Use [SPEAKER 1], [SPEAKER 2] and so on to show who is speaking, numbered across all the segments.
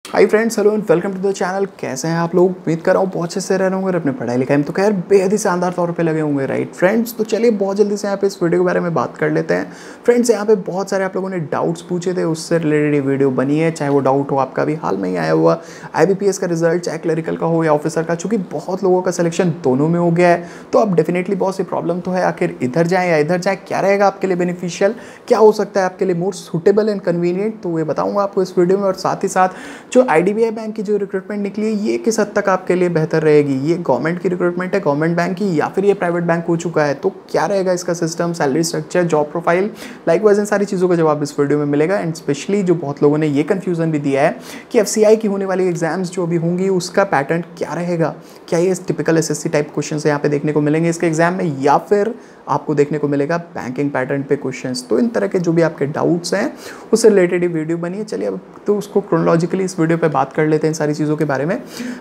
[SPEAKER 1] Hi friends, hello and welcome to the channel. कैसे हैं आप लोग? उम्मीद कर रहा हूँ बहुत अच्छे से रह रहे होंगे और अपने पढ़ाई लिखाई में तो खैर बेहद ही शानदार तौर पे लगे होंगे, राइट फ्रेंड्स। तो चलिए बहुत जल्दी से यहाँ पे इस वीडियो के बारे में बात कर लेते हैं। फ्रेंड्स, यहाँ पे बहुत सारे आप लोगों ने डाउट्स पूछे थे, उससे रिलेटेड ये वीडियो बनी है। चाहे वो डाउट हो आपका भी हाल में ही आया हुआ IBPS का रिजल्ट, चाहे क्लरिकल का हो या ऑफिसर का, चूंकि बहुत लोगों का सिलेक्शन दोनों में हो गया है, तो अब डेफिनेटली बहुत सी प्रॉब्लम तो है। आखिर इधर जाए या इधर जाए, क्या रहेगा आपके लिए बेनिफिशियल, क्या हो सकता है आपके लिए मोर सुटेबल एंड कन्वीनियंट, तो ये बताऊंगा आपको इस वीडियो में। और साथ ही साथ जो IDBI बैंक की जो रिक्रूटमेंट निकली है, ये किस हद तक आपके लिए बेहतर रहेगी, ये गवर्नमेंट की रिक्रूटमेंट है गवर्नमेंट बैंक की, या फिर ये प्राइवेट बैंक हो चुका है, तो क्या रहेगा इसका system, salary structure, job profile, likewise इन सारी चीज़ों का जवाब इस वीडियो में मिलेगा। एंड स्पेशली जो बहुत लोगों ने ये कंफ्यूजन भी दिया है कि FCI की होने वाली एग्जाम्स जो भी होंगी उसका पैटर्न क्या रहेगा, क्या ये टिपिकल SSC टाइप क्वेश्चन यहाँ पे देखने को मिलेंगे इसके एग्जाम में, या फिर आपको देखने को मिलेगा बैंकिंग पैटर्न पे क्वेश्चंस। तो इन तरह के जो भी आपके डाउट्स हैं उससे रिलेटेड ये वीडियो बनी है। चलिए अब तो उसको क्रोनोलॉजिकली इस वीडियो पे बात कर लेते हैं इन सारी चीज़ों के बारे में।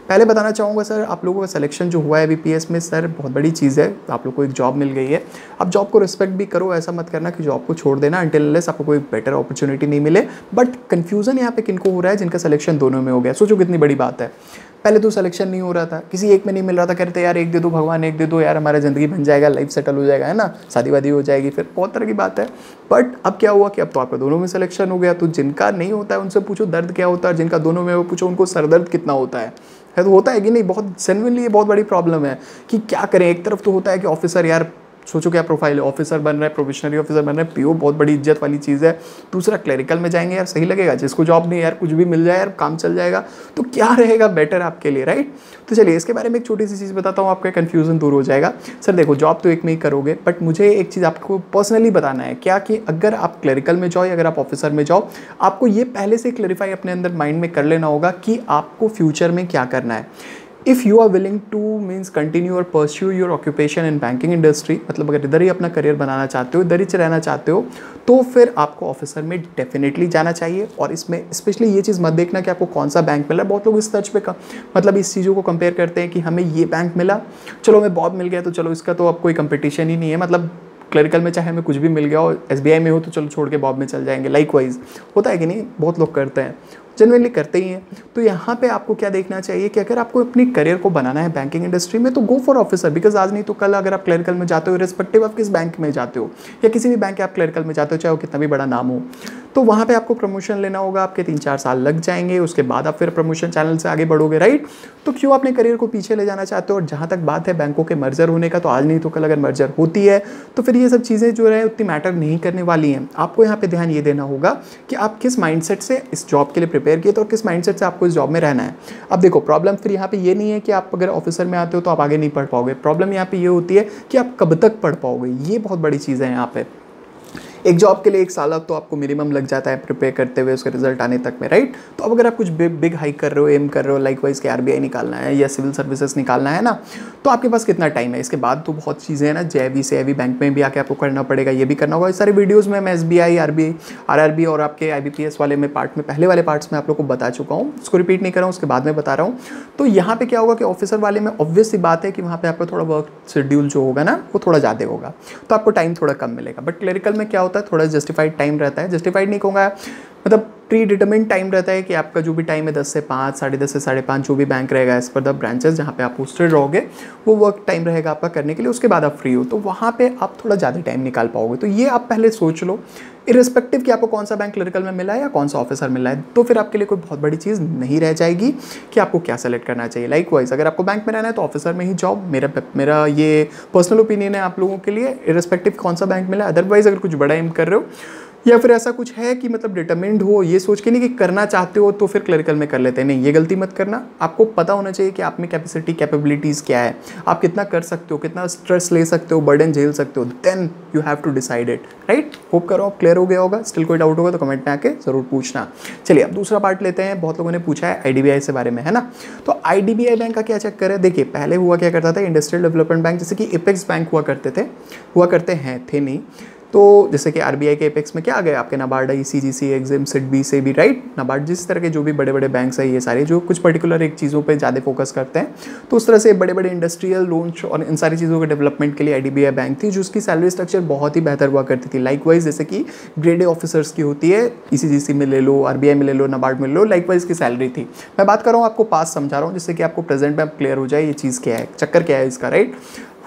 [SPEAKER 1] पहले बताना चाहूँगा सर, आप लोगों का सिलेक्शन जो हुआ है IBPS में, सर बहुत बड़ी चीज़ है, आप लोग को एक जॉब मिल गई है। अब जॉब को रिस्पेक्ट भी करो, ऐसा मत करना कि जॉब को छोड़ देना अनटिल अनलेस आपको कोई बेटर अपॉर्चुनिटी नहीं मिले। बट कन्फ्यूजन यहाँ पे किनको हो रहा है, जिनका सिलेक्शन दोनों में हो गया। सोचो कितनी बड़ी बात है। पहले तो सिलेक्शन नहीं हो रहा था, किसी एक में नहीं मिल रहा था, कहते यार एक दे दो भगवान, एक दे दो यार, हमारा ज़िंदगी बन जाएगा, लाइफ सेटल हो जाएगा, है ना, शादी वादी हो जाएगी, फिर बहुत तरह की बात है। बट अब क्या हुआ कि अब तो आपका दोनों में सिलेक्शन हो गया। तो जिनका नहीं होता है उनसे पूछो दर्द क्या होता है, जिनका दोनों में वो पूछो उनको सरदर्द कितना होता है तो होता है कि नहीं। बहुत जेन्युइनली ये बहुत बड़ी प्रॉब्लम है कि क्या करें। एक तरफ तो होता है कि ऑफिसर, यार सोचो क्या प्रोफाइल है, ऑफिसर बन रहा है, प्रोबेशनरी ऑफिसर बन रहा है, PO बहुत बड़ी इज्जत वाली चीज़ है। दूसरा क्लरिकल में जाएंगे, यार सही लगेगा, जिसको जॉब नहीं यार कुछ भी मिल जाए यार काम चल जाएगा, तो क्या रहेगा बेटर आपके लिए, राइट। तो चलिए इसके बारे में एक छोटी सी चीज़ बताता हूँ, आपका कन्फ्यूजन दूर हो जाएगा। सर देखो, जॉब तो एक में ही करोगे, बट मुझे एक चीज़ आपको पर्सनली बताना है, क्या कि अगर आप क्लरिकल में जाओ या अगर आप ऑफिसर में जाओ, आपको ये पहले से क्लैरिफाई अपने अंदर माइंड में कर लेना होगा कि आपको फ्यूचर में क्या करना है। If you are willing to means continue और pursue your occupation in banking industry, मतलब अगर इधर ही अपना करियर बनाना चाहते हो, इधर ही रहना चाहते हो, तो फिर आपको ऑफिसर में डेफिनेटली जाना चाहिए। और इसमें स्पेशली ये चीज़ मत देखना कि आपको कौन सा बैंक मिला है। बहुत लोग इस सर्च पे मतलब इस चीज़ों को कंपेयर करते हैं कि हमें ये बैंक मिला, चलो हमें बॉब मिल गया, तो चलो इसका तो अब कोई कंपटीशन ही नहीं है। मतलब क्लरिकल में चाहे हमें कुछ भी मिल गया हो, SBI में हो तो चलो छोड़ के बॉब में चल जाएंगे। लाइकवाइज होता है कि नहीं, बहुत लोग करते हैं, जनरली करते ही हैं। तो यहाँ पे आपको क्या देखना चाहिए कि अगर आपको अपनी करियर को बनाना है बैंकिंग इंडस्ट्री में, तो गो फॉर ऑफिसर, बिकॉज आज नहीं तो कल अगर आप क्लरिकल में जाते हो, रिस्पेक्टिव ऑफ किस बैंक में जाते हो या किसी भी बैंक के आप क्लरिकल में जाते हो, चाहे वो कितना भी बड़ा नाम हो, तो वहाँ पे आपको प्रमोशन लेना होगा। आपके 3-4 साल लग जाएंगे, उसके बाद आप फिर प्रमोशन चैनल से आगे बढ़ोगे, राइट। तो क्यों अपने करियर को पीछे ले जाना चाहते हो। और जहाँ तक बात है बैंकों के मर्जर होने का, तो आज नहीं तो कल अगर मर्जर होती है तो फिर ये सब चीज़ें जो है उतनी मैटर नहीं करने वाली हैं। आपको यहाँ पे ध्यान ये देना होगा कि आप किस माइंडसेट से इस जॉब के लिए प्रिपेयर किए थे और किस माइंडसेट से आपको इस जॉब में रहना है। अब देखो, प्रॉब्लम फिर यहाँ पे ये नहीं है कि आप अगर ऑफिसर में आते हो तो आप आगे नहीं पढ़ पाओगे। प्रॉब्लम यहाँ पे ये होती है कि आप कब तक पढ़ पाओगे, ये बहुत बड़ी चीज़ है यहाँ पे। एक जॉब के लिए 1 साल तो आपको मिनिमम लग जाता है प्रिपेयर करते हुए उसके रिजल्ट आने तक में, राइट। तो अब अगर आप कुछ बिग हाइक कर रहे हो, एम कर रहे हो, लाइकवाइज के RBI निकालना है या सिविल सर्विसेज निकालना है ना, तो आपके पास कितना टाइम है। इसके बाद तो बहुत चीज़ें हैं ना, JIB से IB बैंक में भी आके आपको करना पड़ेगा, ये भी करना होगा। इस सारे वीडियोज़ में मैं SBI, RBI, RRB और आपके IBPS वाले में पार्ट में, पहले वाले पार्ट्स में आप लोग को बता चुका हूँ, उसको रिपीट नहीं कर रहा हूँ, उसके बाद में बता रहा हूँ। तो यहाँ पे क्या होगा कि ऑफिसर वाले में ऑब्वियस सी बात है कि वहाँ पे आपका थोड़ा वर्क शेड्यूल जो होगा ना वो थोड़ा ज़्यादा होगा, तो आपको टाइम थोड़ा कम मिलेगा। बट क्लरिकल में क्या होता है, थोड़ा जस्टिफाइड टाइम रहता है। जस्टिफाइड नहीं कहूँगा, मतलब प्री डिटरमिन्ड टाइम रहता है कि आपका जो भी टाइम है 10 से 5, 10:30 से 5:30, जो भी बैंक रहेगा एज पर द ब्रांचेस जहाँ पे आप पोस्टेड रहोगे, वो वर्क टाइम रहेगा आपका करने के लिए। उसके बाद आप फ्री हो, तो वहाँ पे आप थोड़ा ज़्यादा टाइम निकाल पाओगे। तो ये आप पहले सोच लो, इरिस्पेक्टिव कि आपको कौन सा बैंक क्लरिकल में मिला है या कौन सा ऑफिसर मिला है, तो फिर आपके लिए कोई बहुत बड़ी चीज़ नहीं रह जाएगी कि आपको क्या सेलेक्ट करना चाहिए। लाइकवाइज अगर आपको बैंक में रहना है तो ऑफिसर में ही जॉब, मेरा ये पर्सनल ओपिनियन है आप लोगों के लिए, इरिस्पेक्टिव कौन सा बैंक मिला है। अदरवाइज अगर कुछ बड़ा एम कर रहे हो या फिर ऐसा कुछ है कि मतलब डिटरमिन्ड हो, ये सोच के नहीं कि करना चाहते हो तो फिर क्लरिकल में कर लेते हैं, नहीं, ये गलती मत करना। आपको पता होना चाहिए कि आप में कैपेसिटी, कैपेबिलिटीज़ क्या है, आप कितना कर सकते हो, कितना स्ट्रेस ले सकते हो, बर्डन झेल सकते हो, then you have to decide it, right. Hope करो आप क्लियर हो गया होगा। स्टिल कोई डाउट होगा तो कमेंट में आके ज़रूर पूछना। चलिए अब दूसरा पार्ट लेते हैं। बहुत लोगों ने पूछा है IDBI से बारे में, है ना। तो IDBI बैंक का क्या चक्कर है, देखिए पहले हुआ क्या करता था, इंडस्ट्रियल डेवलपमेंट बैंक जैसे कि एपेक्स बैंक हुआ करते हैं, थे नहीं, तो जैसे कि आरबीआई के एपेक्स में क्या आ गए आपके नाबार्ड, ईसीजीसी, एग्जिम, सिडबी से भी, राइट। नाबार्ड जिस तरह के जो भी बड़े बड़े बैंक्स हैं ये सारे जो कुछ पर्टिकुलर एक चीज़ों पे ज़्यादा फोकस करते हैं, तो उस तरह से बड़े बड़े इंडस्ट्रियल लोन्स और इन सारी चीज़ों के डेवलपमेंट के लिए आईडीबीआई बैंक थी, जो उसकी सैलरी स्ट्रक्चर बहुत ही बेहतर हुआ करती थी। लाइकवाइज जैसे कि ग्रेड ए ऑफिसर्स की होती है, ईसीजीसी में ले लो, आरबीआई में ले लो, नाबार्ड में ले लो, लाइकवाइज की सैलरी थी। मैं बात कर रहा हूँ आपको पास समझा रहा हूँ, जिससे कि आपको प्रेजेंट में क्लियर हो जाए ये चीज़ क्या है, चक्कर क्या है इसका, राइट।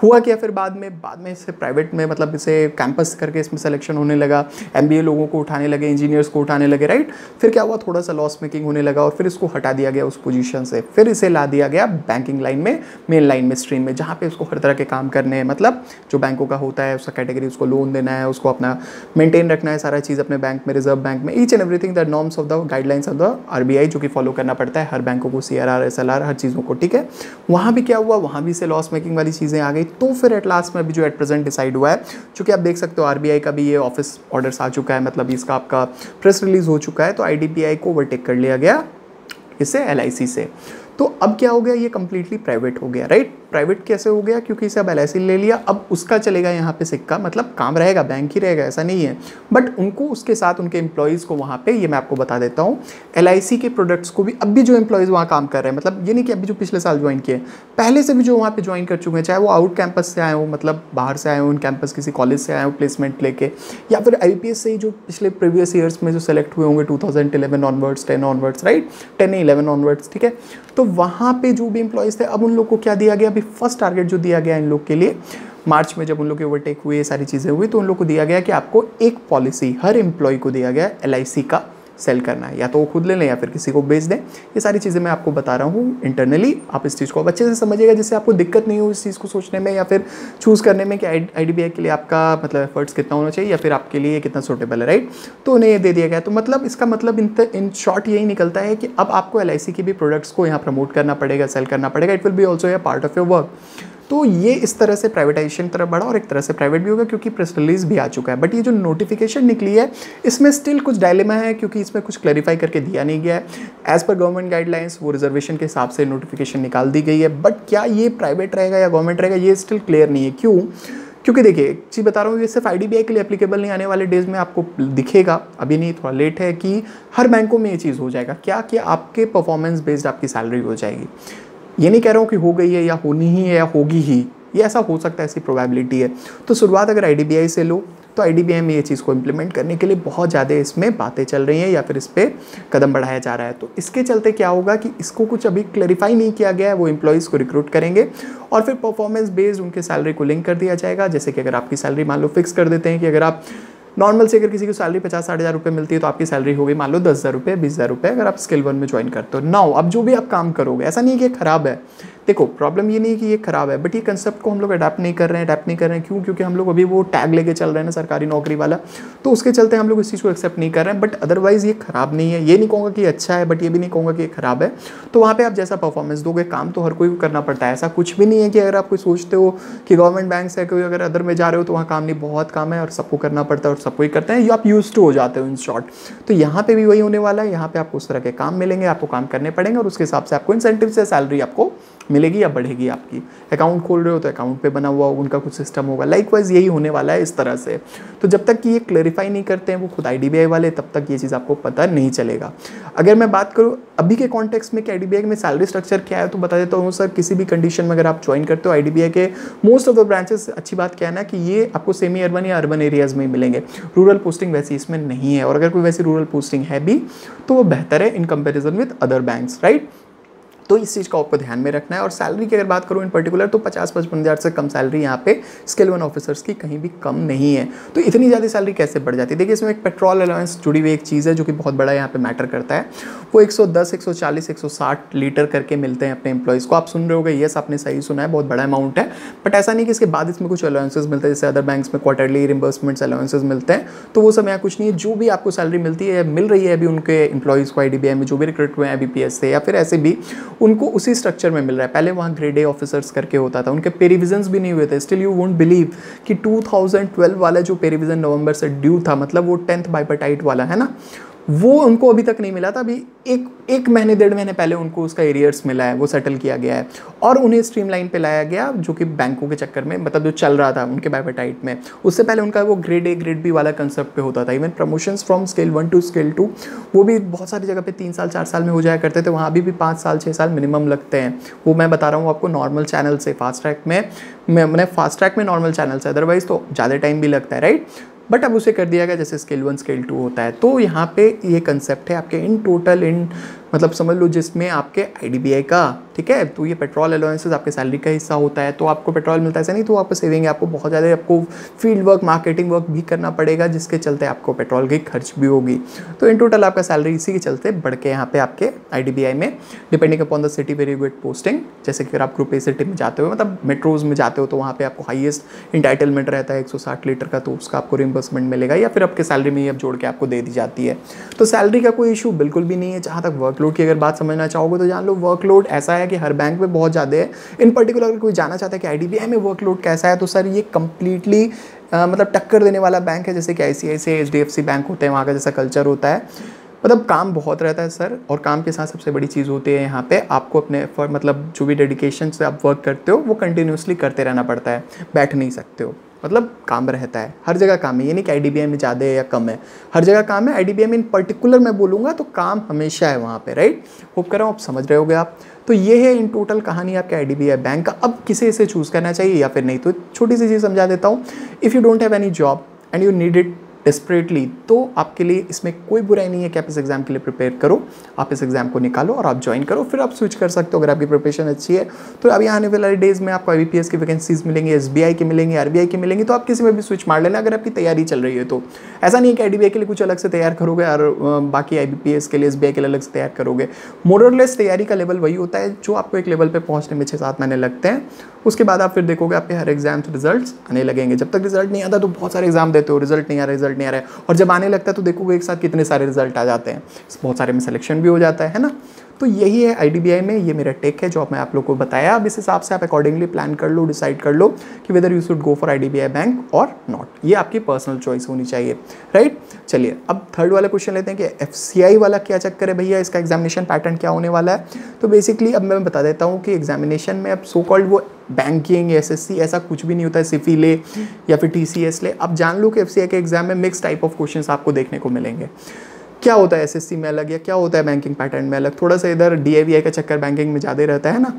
[SPEAKER 1] हुआ क्या फिर बाद में इसे प्राइवेट में मतलब इसे कैंपस करके इसमें सिलेक्शन होने लगा, एमबीए लोगों को उठाने लगे, इंजीनियर्स को उठाने लगे, राइट। फिर क्या हुआ, थोड़ा सा लॉस मेकिंग होने लगा और फिर इसको हटा दिया गया उस पोजीशन से, फिर इसे ला दिया गया बैंकिंग लाइन में, मेन लाइन में, स्ट्रीम में, जहाँ पे उसको हर तरह के काम करने हैं, मतलब जो बैंकों का होता है उसका कैटेगरी, उसको लोन देना है, उसको अपना मेंटेन रखना है सारा चीज़ अपने बैंक में, रिजर्व बैंक में, each and everything the norms of the guidelines of the RBI जो कि फॉलो करना पड़ता है हर बैंकों को, सीआरआर, एसएलआर, हर चीज़ों को, ठीक है। वहाँ भी क्या हुआ, वहाँ भी से लॉस मेकिंग वाली चीज़ें आ गई। तो फिर एट लास्ट में अभी जो एट प्रेजेंट डिसाइड हुआ है, चूंकि आप देख सकते हो आरबीआई का भी ये ऑफिस ऑर्डर्स आ चुका है, मतलब इसका आपका प्रेस रिलीज हो चुका है, तो आईडीबीआई को ओवरटेक कर लिया गया इससे, एलआईसी से। तो अब क्या हो गया, ये कंप्लीटली प्राइवेट हो गया, राइट। प्राइवेट कैसे हो गया, क्योंकि इसे अब एलआईसी ले लिया, अब उसका चलेगा यहाँ पे सिक्का, मतलब काम रहेगा, बैंक ही रहेगा, ऐसा नहीं है, बट उनको उसके साथ उनके एम्प्लॉयज़ को वहाँ पे, ये मैं आपको बता देता हूँ, एलआईसी के प्रोडक्ट्स को भी अब भी जो एम्प्लॉयज़ वहाँ काम कर रहे हैं, मतलब ये नहीं कि अभी जो पिछले साल ज्वाइन किए, पहले से भी जो वहाँ पे ज्वाइन कर चुके हैं, चाहे वो आउट कैंपस से आए हो, मतलब बाहर से आए हो, इन कैंपस किसी कॉलेज से आए हो प्लेसमेंट लेके, या फिर आईपीएस से ही जो पिछले प्रीवियस ईयर्स में जो सेलेक्ट हुए होंगे 2011 ऑनवर्ड्स, 10 ऑनवर्ड्स, राइट, 10 11 ऑनवर्ड्स, ठीक है। तो वहाँ पे जो भी एम्प्लॉयज़ थे, अब उन लोग को क्या दिया गया, अभी फर्स्ट टारगेट जो दिया गया इन लोग के लिए, मार्च में जब उन लोग के ओवरटेक हुए, ये सारी चीज़ें हुई, तो उन लोग को दिया गया कि आपको एक पॉलिसी हर एम्प्लॉय को दिया गया एलआईसी का सेल करना है, या तो वो खुद ले लें या फिर किसी को बेच दें। ये सारी चीज़ें मैं आपको बता रहा हूँ इंटरनली, आप इस चीज़ को अब अच्छे से समझिएगा, जिससे आपको दिक्कत नहीं हो इस चीज़ को सोचने में या फिर चूज़ करने में कि आईडीबीआई के लिए आपका मतलब एफर्ट्स कितना होना चाहिए या फिर आपके लिए कितना सूटेबल है, राइट। तो उन्हें ये दे दिया गया। तो मतलब इसका मतलब इन शॉर्ट यही निकलता है कि अब आपको एलआईसी के भी प्रोडक्ट्स को यहाँ प्रमोट करना पड़ेगा, सेल करना पड़ेगा, it will be also a part of your work. तो ये इस तरह से प्राइवेटाइजेशन तरफ बढ़ा और एक तरह से प्राइवेट भी होगा, क्योंकि प्रेस रिलीज भी आ चुका है। बट ये जो नोटिफिकेशन निकली है इसमें स्टिल कुछ डायलेमा है, क्योंकि इसमें कुछ क्लैरिफाई करके दिया नहीं गया है। एज पर गवर्नमेंट गाइडलाइंस वो रिजर्वेशन के हिसाब से नोटिफिकेशन निकाल दी गई है, बट क्या ये प्राइवेट रहेगा या गवर्नमेंट रहेगा ये स्टिल क्लियर नहीं है। क्यों? क्योंकि देखिए एक चीज़ बता रहा हूँ, ये सिर्फ आईडीबीआई के लिए एप्लीकेबल नहीं, आने वाले डेज में आपको दिखेगा, अभी नहीं, थोड़ा लेट है, कि हर बैंकों में ये चीज़ हो जाएगा। क्या कि आपके परफॉर्मेंस बेस्ड आपकी सैलरी हो जाएगी। ये नहीं कह रहा हूँ कि हो गई है या होनी ही है या होगी ही, ये ऐसा हो सकता है, ऐसी प्रोबेबिलिटी है। तो शुरुआत अगर आईडीबीआई से लो, तो आईडीबीआई में ये चीज़ को इम्प्लीमेंट करने के लिए बहुत ज़्यादा इसमें बातें चल रही हैं या फिर इस पर कदम बढ़ाया जा रहा है। तो इसके चलते क्या होगा कि इसको कुछ अभी क्लैरिफाई नहीं किया गया है, वो एम्प्लॉयज़ को रिक्रूट करेंगे और फिर परफॉर्मेंस बेस्ड उनके सैलरी को लिंक कर दिया जाएगा। जैसे कि अगर आपकी सैलरी मान लो फिक्स कर देते हैं कि अगर आप नॉर्मल से अगर किसी की सैलरी 50-60 हज़ार रुपये मिलती है, तो आपकी सैलरी हो गई मान लो 10,000 रुपये, 20,000 रुपये, अगर आप स्किल 1 में ज्वाइन करते हो। नाउ अब जो भी आप काम करोगे, ऐसा नहीं है कि खराब है, देखो प्रॉब्लम ये नहीं है कि ये खराब है, बट ये कंसेप्ट को हम लोग अडाप्ट नहीं कर रहे हैं। क्यों? क्योंकि हम लोग अभी वो टैग लेके चल रहे हैं ना, सरकारी नौकरी वाला, तो उसके चलते हम लोग इस चीज़ को एक्सेप्ट नहीं कर रहे हैं। बट अदरवाइज़ ये खराब नहीं है, ये नहीं कहूँगा कि अच्छा है, बट ये भी नहीं कहूँगा कि ये खराब है। तो वहाँ पर आप जैसा परफॉर्मेंस दोगे, काम तो हर कोई को करना पड़ता है। ऐसा कुछ भी नहीं है कि अगर आप कोई सोचते हो कि गवर्नमेंट बैंक से कोई अगर अदर में जा रहे हो तो वहाँ काम नहीं, बहुत काम है और सबको करना पड़ता है और सब कोई करते हैं, ये आप यूज्ड टू हो जाते हो इन शॉर्ट। तो यहाँ पे भी वही होने वाला है, यहाँ पे आपको उस तरह के काम मिलेंगे, आपको काम करने पड़ेंगे और उसके हिसाब से आपको इंसेंटिव से सैलरी आपको मिलेगी या बढ़ेगी। आपकी अकाउंट खोल रहे हो तो अकाउंट पे बना हुआ उनका कुछ सिस्टम होगा, लाइकवाइज यही होने वाला है इस तरह से। तो जब तक कि ये क्लैरिफाई नहीं करते हैं वो खुद आईडीबीआई वाले, तब तक ये चीज़ आपको पता नहीं चलेगा। अगर मैं बात करूँ अभी के कॉन्टेक्स्ट में कि आईडीबीआई में सैलरी स्ट्रक्चर क्या है, तो बता देता हूँ सर, किसी भी कंडीशन में अगर आप ज्वाइन करते हो आईडीबीआई के मोस्ट ऑफ द ब्रांचेस, अच्छी बात क्या है ना कि ये आपको सेमी अर्बन या अर्बन एरियाज़ में ही मिलेंगे। रूरल पोस्टिंग वैसी इसमें नहीं है, और अगर कोई वैसी रूरल पोस्टिंग है भी तो वो बेहतर है in comparison with other banks, right. तो इस चीज़ का आपको ध्यान में रखना है। और सैलरी की अगर बात करूँ इन पर्टिकुलर, तो 50-55 हज़ार से कम सैलरी यहाँ पे स्किल 1 ऑफिसर्स की कहीं भी कम नहीं है। तो इतनी ज़्यादा सैलरी कैसे बढ़ जाती है? देखिए इसमें एक पेट्रोल अलाउंस जुड़ी हुई एक चीज़ है जो कि बहुत बड़ा यहाँ पे मैटर करता है। वो 110, 140, 160 लीटर करके मिलते हैं अपने एम्प्लॉयज़ को। आप सुन रहे होगे, यस आपने सही सुना है, बहुत बड़ा अमाउंट है। बट ऐसा नहीं कि इसके बाद इसमें कुछ अलाउंसेस मिलते हैं, जैसे अदर बैंक्स में क्वार्टरली रिम्बर्समेंट्स अलाउंसेस मिलते हैं, तो वो सब यहाँ कुछ नहीं है। जो भी आपको सैलरी मिलती है, मिल रही है अभी उनके एम्प्लॉयज़ को आईडीबीआई में जो भी रिक्रूट हुए हैं बीपीएस से या फिर ऐसे भी, उनको उसी स्ट्रक्चर में मिल रहा है। पहले वहाँ ग्रेड ए ऑफिसर्स करके होता था, उनके पे रिविजन्स भी नहीं हुए थे। स्टिल यू वोंट बिलीव कि 2012 वाला जो पे रिविजन नवंबर से ड्यू था, मतलब वो 10th बाइपर्टाइट वाला है ना, वो उनको अभी तक नहीं मिला था। अभी एक महीने 1.5 महीने पहले उनको उसका एरियर्स मिला है, वो सेटल किया गया है और उन्हें स्ट्रीमलाइन पे लाया गया, जो कि बैंकों के चक्कर में मतलब जो चल रहा था उनके बायोटाइट में। उससे पहले उनका वो ग्रेड ए ग्रेड बी वाला कंसेप्ट पे होता था। Even promotions from scale 1 to scale 2 वो भी बहुत सारी जगह पे 3 साल 4 साल में हो जाया करते थे, वहाँ भी 5 साल 6 साल मिनिमम लगते हैं। वो मैं बता रहा हूँ आपको नॉर्मल चैनल से, फास्ट ट्रैक में मैंने फास्ट ट्रैक में नॉर्मल चैनल से, अदरवाइज तो ज़्यादा टाइम भी लगता है, राइट। बट अब उसे कर दिया गया जैसे स्केल 1 स्केल 2 होता है। तो यहाँ पे ये कंसेप्ट है आपके इन टोटल इन मतलब समझ लो जिसमें आपके आईडीबीआई का, ठीक है, तो ये पेट्रोल अलाउंसेस आपके सैलरी का हिस्सा होता है, तो आपको पेट्रोल मिलता है ऐसा नहीं, तो आपको सेविंग है, आपको बहुत ज़्यादा आपको फील्ड वर्क मार्केटिंग वर्क भी करना पड़ेगा, जिसके चलते आपको पेट्रोल की खर्च भी होगी। तो इन टोटल आपका सैलरी इसी के चलते बढ़ के यहाँ पे आपके आईडीबीआई में depending upon the city very good posting, जैसे कि अगर आप ग्रुप ए सिटी में जाते हो मतलब मेट्रोज में जाते हो तो वहाँ पे आपको हाईएस्ट इंटाइटलमेंट रहता है 160 लीटर का, तो उसका आपको रिम्बर्समेंट मिलेगा या फिर आपके सैलरी में ही अब जोड़ के आपको दे दी जाती है। तो सैलरी का कोई इशू बिल्कुल भी नहीं है। जहाँ तक वर्कलोड की अगर बात समझना चाहोगे तो जान लो वर्कलोड ऐसा है कि हर बैंक में बहुत ज़्यादा है। इन पर्टिकुलर अगर कोई जानना चाहता है कि आईडीबीआई में वर्कलोड कैसा है, तो सर ये कंप्लीटली मतलब टक्कर देने वाला बैंक है, जैसे कि आईसीआईसीआई एचडीएफसी बैंक होते हैं, वहाँ का जैसा कल्चर होता है। मतलब काम बहुत रहता है सर, और काम के साथ सबसे बड़ी चीज़ होती है यहाँ पे आपको अपने मतलब जो भी डेडिकेशन से आप वर्क करते हो वो कंटिन्यूसली करते रहना पड़ता है, बैठ नहीं सकते हो। मतलब काम रहता है, हर जगह काम है, ये नहीं कि आईडीबीआई में ज़्यादा है या कम है, हर जगह काम है। आईडीबीआई में इन पर्टिकुलर मैं बोलूँगा तो काम हमेशा है वहाँ पे, राइट। होप कर रहा हूँ आप समझ रहे होगे आप। तो ये है इन टोटल कहानी आपके आईडीबीआई बैंक का। अब किसे इसे चूज़ करना चाहिए या फिर नहीं, तो छोटी सी चीज़ समझा देता हूँ। If you don't have any job and you need it desperately, तो आपके लिए इसमें कोई बुराई नहीं है कि आप इस एग्ज़ाम के लिए प्रिपेयर करो, आप इस एग्ज़ाम को निकालो और आप ज्वाइन करो, फिर आप स्विच कर सकते हो अगर आपकी प्रिपरेशन अच्छी है। तो अभी आने वाले डेज़ में आपको आईबीपीएस की वैकेंसीज मिलेंगी, एसबीआई की मिलेंगी, आरबीआई की मिलेंगी, तो आप किसी में भी स्विच मार लेना अगर आपकी तैयारी चल रही है। तो ऐसा नहीं है कि आईडीबीआई के लिए कुछ अलग से तैयार करोगे और बाकी आईबीपीएस के लिए एसबीआई के लिए अलग से तैयार करोगे। मोर और लेस तैयारी का लेवल वही होता है जो आपको एक लेवल पर पहुँचने में 6-7 महीने लगते हैं। उसके बाद आप फिर देखोगे आपके हर एग्जाम से रिजल्ट्स आने लगेंगे। जब तक रिजल्ट नहीं आता तो बहुत सारे एग्जाम देते हो, रिजल्ट नहीं आ रहा है, और जब आने लगता है तो देखोगे एक साथ कितने सारे रिजल्ट आ जाते हैं, बहुत सारे में सिलेक्शन भी हो जाता है ना। तो यही है आईडीबीआई में, ये मेरा टेक है जो मैं आप लोग को बताया। अब इस हिसाब से आप अकॉर्डिंगली प्लान कर लो, डिसाइड कर लो कि whether you should go for IDBI bank और नॉट। ये आपकी पर्सनल चॉइस होनी चाहिए, राइट। चलिए अब थर्ड वाला क्वेश्चन लेते हैं कि एफसीआई वाला क्या चक्कर है भैया, इसका एग्जामिनेशन पैटर्न क्या होने वाला है। तो बेसिकली अब मैं बता देता हूँ कि एग्जामिनेशन में अब सो कॉल्ड वो बैंकिंग एसएससी ऐसा कुछ भी नहीं होता है, सिफी ले या फिर टीसीएस ले। अब जान लो कि एफसीआई के एग्जाम में मिक्स टाइप ऑफ क्वेश्चंस आपको देखने को मिलेंगे। क्या होता है एसएससी में अलग या क्या होता है बैंकिंग पैटर्न में अलग, थोड़ा सा इधर डीएवीआई का चक्कर बैंकिंग में ज़्यादा रहता है ना,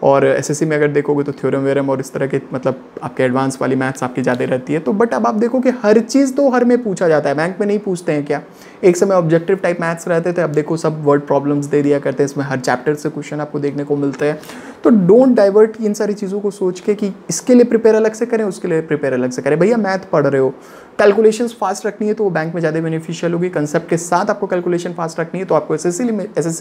[SPEAKER 1] और एसएससी में अगर देखोगे तो थ्योरम वेरम और इस तरह के मतलब आपके एडवांस वाली मैथ्स आपकी ज़्यादा रहती है। तो बट अब आप देखो कि हर चीज़ तो हर में पूछा जाता है, बैंक में नहीं पूछते हैं क्या। एक समय ऑब्जेक्टिव टाइप मैथ्स रहते थे, अब देखो सब वर्ड प्रॉब्लम्स दे दिया करते हैं, इसमें हर चैप्टर से क्वेश्चन आपको देखने को मिलते हैं। तो डोंट डाइवर्ट इन सारी चीज़ों को सोच के कि इसके लिए प्रिपेयर अलग से करें, उसके लिए प्रिपेयर अलग से करें। भैया मैथ पढ़ रहे हो, कैलकुलेशंस फास्ट रखनी है तो वो बैंक में ज़्यादा बेनिफिशियल होगी। कंसेप्ट के साथ आपको कैलकुलेशन फास्ट रखनी है तो आपको एसएससी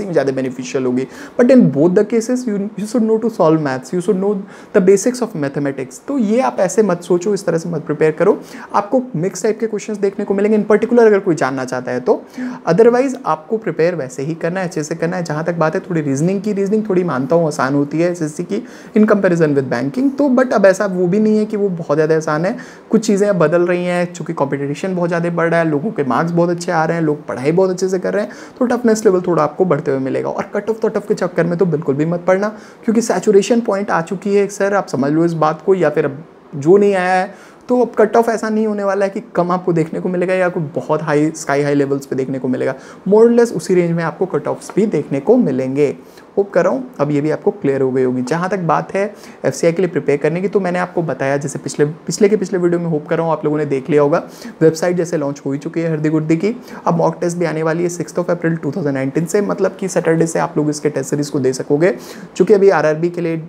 [SPEAKER 1] में ज़्यादा बेनिफिशियल होगी। But in both the cases you should know to solve maths, you should know the basics of mathematics. तो ये आप ऐसे मत सोचो, इस तरह से मत प्रिपेयर करो, आपको मिक्स टाइप के क्वेश्चंस देखने को मिलेंगे इन पर्टिकुलर अगर कोई जानना चाहता है तो। अदरवाइज आपको प्रिपेयर वैसे ही करना है, अच्छे से करना है। जहाँ तक बात है थोड़ी रीजनिंग की, रीजनिंग थोड़ी मानता हूँ आसान होती है एसएससी की इन कंपैरिजन विद बैंकिंग। तो बट अब ऐसा वो भी नहीं है कि वो बहुत ज़्यादा आसान है, कुछ चीज़ें अब बदल रही हैं चूँकि कॉम्पिटिशन बहुत ज़्यादा बढ़ रहा है, लोगों के मार्क्स बहुत अच्छे आ रहे हैं, लोग पढ़ाई बहुत अच्छे से कर रहे हैं, तो टफनेस लेवल थोड़ा आपको बढ़ते हुए मिलेगा। और कट ऑफ तो टफ के चक्कर में तो बिल्कुल भी मत पढ़ना, क्योंकि सैचुरेशन पॉइंट आ चुकी है सर, आप समझ लो इस बात को। या फिर अब जो नहीं आया है तो अब कट ऑफ ऐसा नहीं होने वाला है कि कम आपको देखने को मिलेगा या कोई बहुत हाई स्काई हाई लेवल्स पे देखने को मिलेगा, मोर और लेस उसी रेंज में आपको कट ऑफ्स भी देखने को मिलेंगे। होप कर रहा हूँ अब ये भी आपको क्लियर हो गई होगी। जहाँ तक बात है एफसीआई के लिए प्रिपेयर करने की, तो मैंने आपको बताया जैसे पिछले वीडियो में, होप कर रहा हूँ आप लोगों ने देख लिया होगा। वेबसाइट जैसे लॉन्च हो ही चुकी है हरदी गुर्दी की, अब मॉक टेस्ट भी आने वाली है 6 अप्रैल 2019 से, मतलब कि सैटरडे से आप लोग इसके टेस्ट सीरीज को दे सकोगे, चूँकि अभी आरआरबी के लिए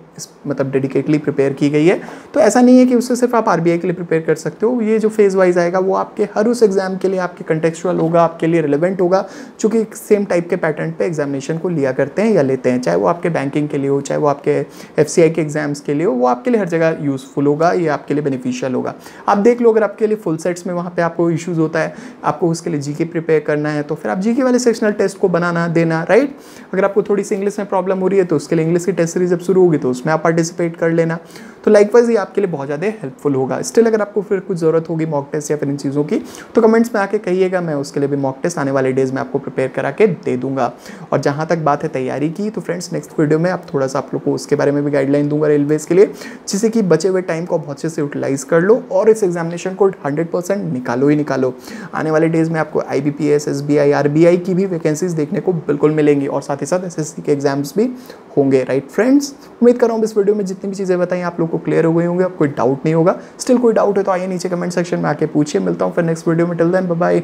[SPEAKER 1] मतलब डेडिकेटली प्रिपेयर की गई है। तो ऐसा नहीं है कि उससे सिर्फ आप आरबीआई के लिए प्रिपेयर कर सकते हो, ये जो फेज वाइज आएगा वो आपके हर उस एग्जाम के लिए आपके कंटेक्चुअल होगा, आपके लिए रिलेवेंट होगा, चूँकि सेम टाइप के पैटर्न पे एग्जामिनेशन को लिया करते हैं या लेते हैं, चाहे वो आपके बैंकिंग के लिए हो, चाहे वो आपके एफसीआई के एग्जाम्स के लिए हो, वो आपके लिए हर जगह यूजफुल होगा, ये आपके लिए बेनिफिशियल होगा। आप देख लो अगर आपके लिए फुल सेट्स में वहाँ पे आपको इश्यूज होता है, आपको उसके लिए जीके प्रिपेयर करना है, तो फिर आप जीके वाले सेक्शनल टेस्ट को बनाना देना, राइट। अगर आपको थोड़ी सी इंग्लिश में प्रॉब्लम हो रही है तो उसके लिए इंग्लिश की टेस्ट सीरीज जब शुरू होगी तो उसमें आप पार्टिसिपेट कर लेना। तो लाइकवाइज ये आपके लिए बहुत ज़्यादा हेल्पफुल होगा। स्टिल अगर आपको फिर कुछ ज़रूरत होगी मॉक टेस्ट या फिर इन चीज़ों की तो कमेंट्स में आके कहिएगा, मैं उसके लिए भी मॉक टेस्ट आने वाले डेज में आपको प्रिपेयर करा के दे दूंगा। और जहाँ तक बात है तैयारी की, तो फ्रेंड्स नेक्स्ट वीडियो में आप थोड़ा सा आप लोग को उसके बारे में भी गाइडलाइन दूंगा रेलवेज़ के लिए, जिससे कि बचे हुए टाइम को बहुत अच्छे से यूटिलाइज कर लो और इस एग्जामिनेशन को 100% निकालो ही निकालो। आने वाले डेज में आपको IBPS, SBI, RBI की भी वैकेंसीज देखने को बिल्कुल मिलेंगी और साथ ही साथ SSC के एग्जाम्स भी होंगे। राइट फ्रेंड्स, उम्मीद कर रहा हूँ इस वीडियो में जितनी भी चीज़ें बताई आप लोग को क्लियर हो गई होंगे, अब कोई डाउट नहीं होगा। स्टिल कोई डाउट है तो आइए नीचे कमेंट सेक्शन में आके पूछिए। मिलता हूँ फिर नेक्स्ट वीडियो में। Till then bye bye.